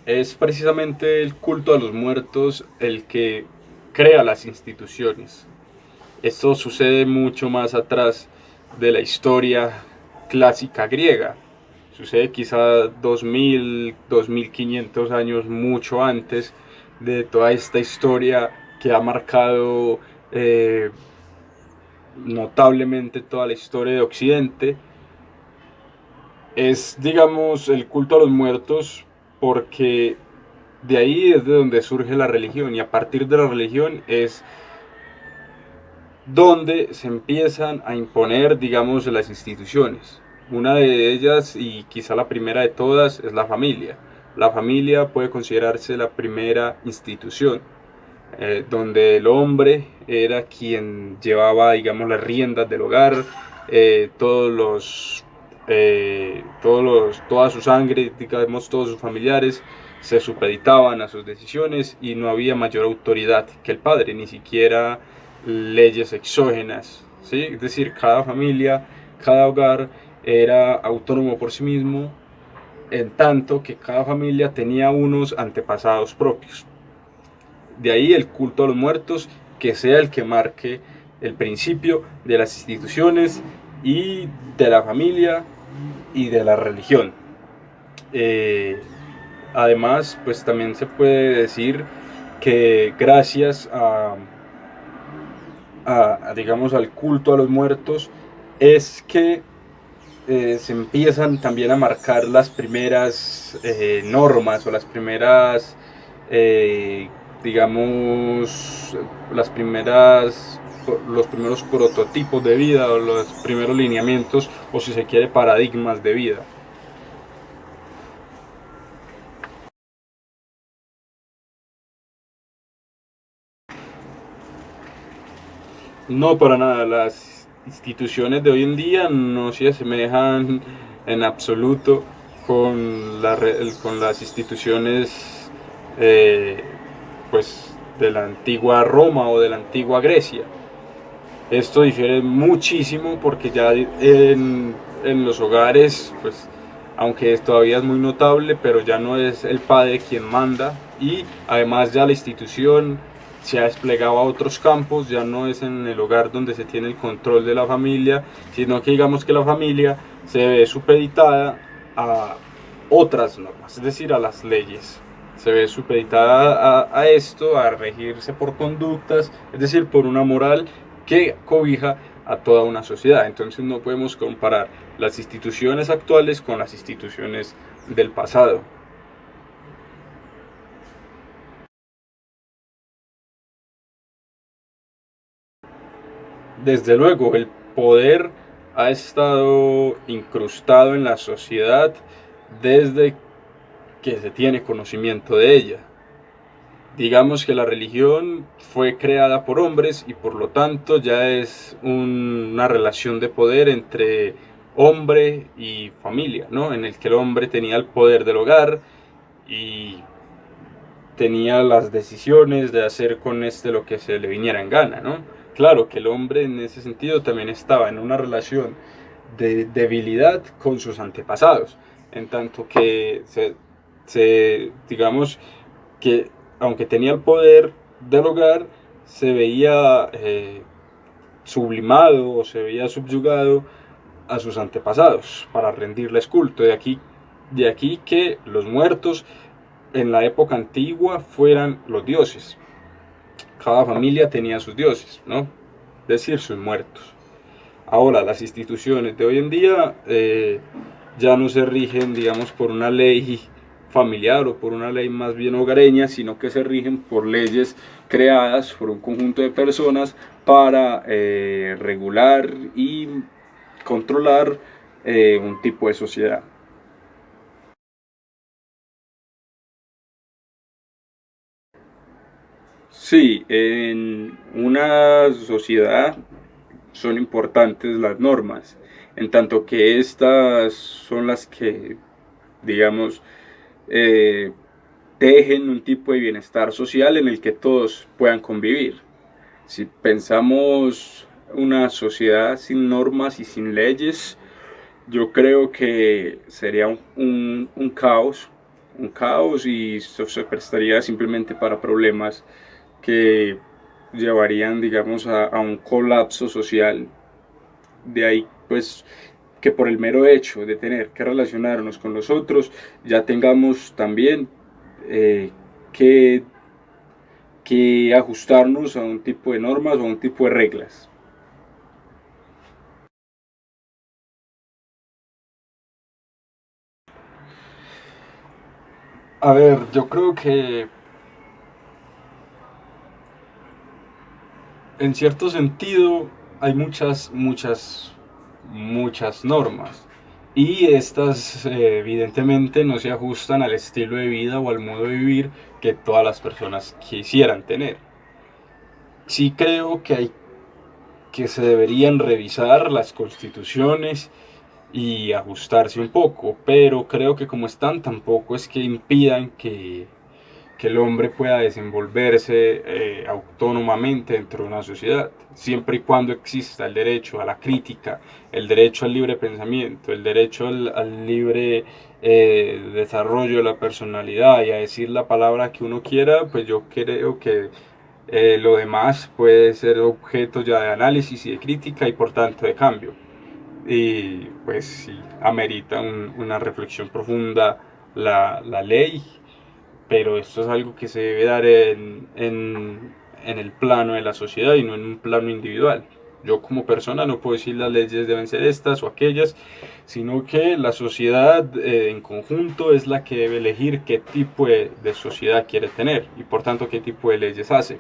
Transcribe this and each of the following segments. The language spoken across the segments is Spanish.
Es precisamente el culto a los muertos el que crea las instituciones. Esto sucede mucho más atrás de la historia clásica griega. Sucede quizá 2500 años mucho antes de toda esta historia que ha marcado eh, notablemente toda la historia de Occidente. Es, digamos, el culto a los muertos porque de ahí es de donde surge la religión, y a partir de la religión es donde se empiezan a imponer, digamos, las instituciones. Una de ellas, y quizá la primera de todas, es la familia. La familia puede considerarse la primera institución, donde el hombre era quien llevaba, digamos, las riendas del hogar, toda su sangre, digamos, todos sus familiares se supeditaban a sus decisiones y no había mayor autoridad que el padre, ni siquiera leyes exógenas, ¿sí? Es decir, cada familia, cada hogar era autónomo por sí mismo, en tanto que cada familia tenía unos antepasados propios. De ahí el culto a los muertos, que sea el que marque el principio de las instituciones y de la familia y de la religión. Eh, Además, pues también se puede decir que gracias digamos, al culto a los muertos es que se empiezan también a marcar las primeras normas o las primeras, eh, digamos, los primeros prototipos de vida o los primeros lineamientos o, si se quiere, paradigmas de vida. No, para nada. Las instituciones de hoy en día no se asemejan en absoluto con las instituciones eh, pues, de la antigua Roma o de la antigua Grecia. Esto difiere muchísimo porque ya en los hogares, pues, aunque todavía es muy notable, pero ya no es el padre quien manda, y además ya la institución se ha desplegado a otros campos, ya no es en el hogar donde se tiene el control de la familia, sino que digamos que la familia se ve supeditada a otras normas, es decir, a las leyes. Se ve supeditada a esto, a regirse por conductas, es decir, por una moral que cobija a toda una sociedad. Entonces no podemos comparar las instituciones actuales con las instituciones del pasado. Desde luego, el poder ha estado incrustado en la sociedad desde que se tiene conocimiento de ella. Digamos que la religión fue creada por hombres y por lo tanto ya es una relación de poder entre hombre y familia, ¿no? En el que el hombre tenía el poder del hogar y tenía las decisiones de hacer con este lo que se le viniera en gana, ¿no? Claro que el hombre en ese sentido también estaba en una relación de debilidad con sus antepasados, en tanto que digamos que aunque tenía el poder del hogar, se veía sublimado o se veía subyugado a sus antepasados para rendirles culto. De aquí que los muertos en la época antigua fueran los dioses. Cada familia tenía sus dioses, ¿no? Es decir, sus muertos. Ahora, las instituciones de hoy en día ya no se rigen, digamos, por una ley familiar o por una ley más bien hogareña, sino que se rigen por leyes creadas por un conjunto de personas para regular y controlar un tipo de sociedad. Sí, en una sociedad son importantes las normas, en tanto que estas son las que, digamos, eh, tejen un tipo de bienestar social en el que todos puedan convivir. Si pensamos una sociedad sin normas y sin leyes, yo creo que sería un caos, un caos y se prestaría simplemente para problemas que llevarían, digamos, a un colapso social. De ahí, pues, que por el mero hecho de tener que relacionarnos con los otros, ya tengamos también eh, que, que ajustarnos a un tipo de normas o a un tipo de reglas. A ver, yo creo que en cierto sentido hay muchas normas. Y estas evidentemente no se ajustan al estilo de vida o al modo de vivir que todas las personas quisieran tener. Sí creo que se deberían revisar las constituciones y ajustarse un poco, pero creo que como están tampoco es que impidan que el hombre pueda desenvolverse autónomamente dentro de una sociedad, siempre y cuando exista el derecho a la crítica, el derecho al libre pensamiento, el derecho al libre desarrollo de la personalidad y a decir la palabra que uno quiera, pues yo creo que lo demás puede ser objeto ya de análisis y de crítica y por tanto de cambio. Y pues sí, amerita una reflexión profunda la ley, pero esto es algo que se debe dar en el plano de la sociedad y no en un plano individual. Yo como persona no puedo decir las leyes deben ser estas o aquellas, sino que la sociedad en conjunto es la que debe elegir qué tipo de sociedad quiere tener y por tanto qué tipo de leyes hace.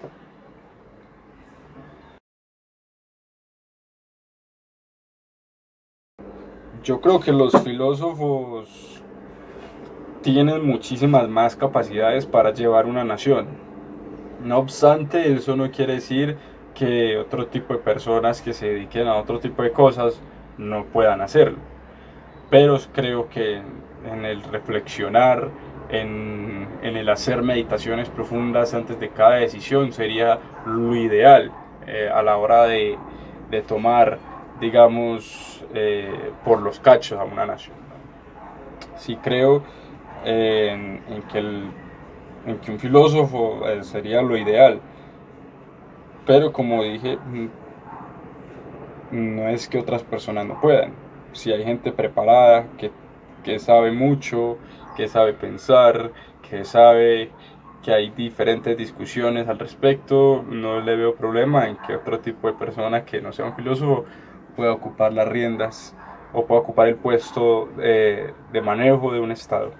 Yo creo que los filósofos tienen muchísimas más capacidades para llevar una nación. No obstante, eso no quiere decir que otro tipo de personas que se dediquen a otro tipo de cosas no puedan hacerlo. Pero creo que en el reflexionar, en el hacer meditaciones profundas antes de cada decisión sería lo ideal a la hora de tomar, digamos, por los cachos a una nación. Sí creo en en que un filósofo sería lo ideal, pero como dije, no es que otras personas no puedan. Si hay gente preparada, que sabe mucho, que sabe pensar, que sabe que hay diferentes discusiones al respecto, no le veo problema en que otro tipo de persona que no sea un filósofo pueda ocupar las riendas o pueda ocupar el puesto de manejo de un Estado.